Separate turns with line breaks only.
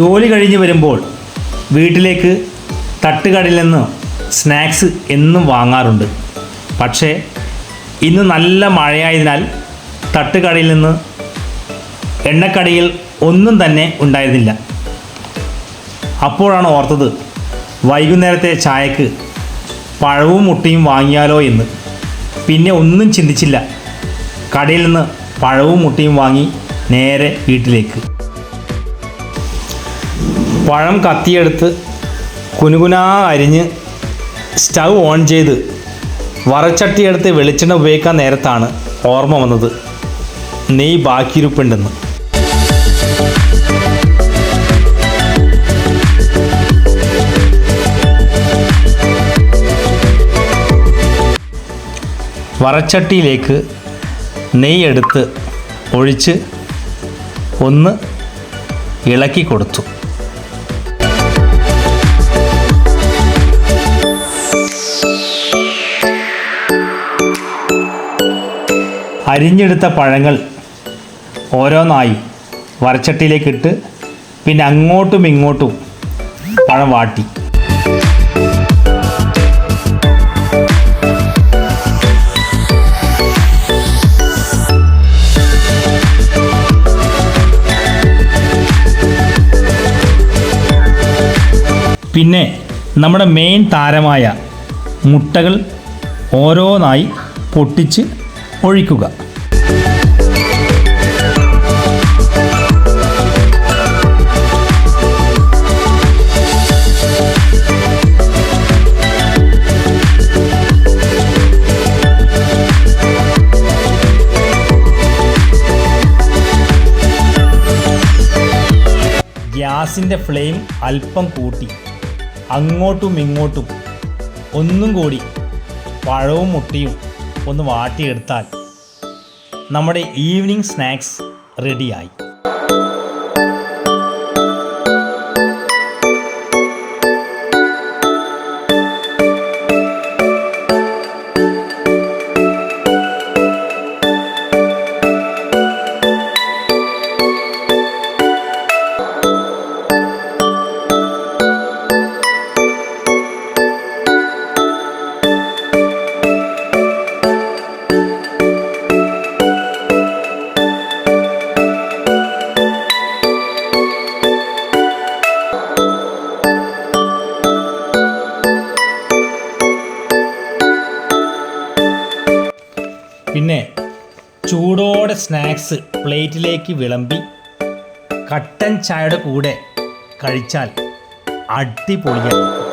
ജോലി കഴിഞ്ഞ് വരുമ്പോൾ വീട്ടിലേക്ക് തട്ടുകടയിൽ നിന്ന് സ്നാക്സ് എന്നും വാങ്ങാറുണ്ട്. പക്ഷേ ഇന്ന് നല്ല മഴയായതിനാൽ തട്ടുകടയിൽ നിന്ന് എണ്ണക്കടിയിൽ ഒന്നും തന്നെ ഉണ്ടായിരുന്നില്ല. അപ്പോഴാണ് ഓർത്തത് വൈകുന്നേരത്തെ ചായക്ക് പഴവും മുട്ടയും വാങ്ങിയാലോ എന്ന്. പിന്നെ ഒന്നും ചിന്തിച്ചില്ല, കടയിൽ നിന്ന് പഴവും മുട്ടയും വാങ്ങി നേരെ വീട്ടിലേക്ക്. പഴം കത്തിയെടുത്ത് കുനുകുനാ അരിഞ്ഞ് സ്റ്റൗ ഓൺ ചെയ്ത് വറച്ചട്ടിയെടുത്ത് വെളിച്ചെണ്ണ ഉപയോഗിക്കാൻ നേരത്താണ് ഓർമ്മ വന്നത് നെയ്യ് ബാക്കിയിരിപ്പുണ്ടെന്ന്. വറച്ചട്ടിയിലേക്ക് നെയ്യ് എടുത്ത് ഒഴിച്ച് ഒന്ന് ഇളക്കി കൊടുത്തു. അരിഞ്ഞെടുത്ത പഴങ്ങൾ ഓരോന്നായി വറച്ചട്ടിയിലേക്കിട്ട് പിന്നെ അങ്ങോട്ടും ഇങ്ങോട്ടും പഴം വാട്ടി. പിന്നെ നമ്മുടെ മെയിൻ താരമായ മുട്ടകൾ ഓരോന്നായി പൊട്ടിച്ച് ഒഴിക്കുക. ഗ്യാസിൻ്റെ ഫ്ലെയിം അല്പം കൂട്ടി അങ്ങോട്ടും ഇങ്ങോട്ടും ഒന്നും കൂടി പഴവും മുട്ടയും ഒന്ന് വാട്ടിയെടുത്താൽ നമ്മുടെ ഈവനിങ് സ്നാക്സ് റെഡിയായി. പിന്നെ ചൂടോടെ സ്നാക്സ് പ്ലേറ്റിലേക്ക് വിളമ്പി കട്ടൻ ചായയുടെ കൂടെ കഴിച്ചാൽ അടിപൊളിയാണ്.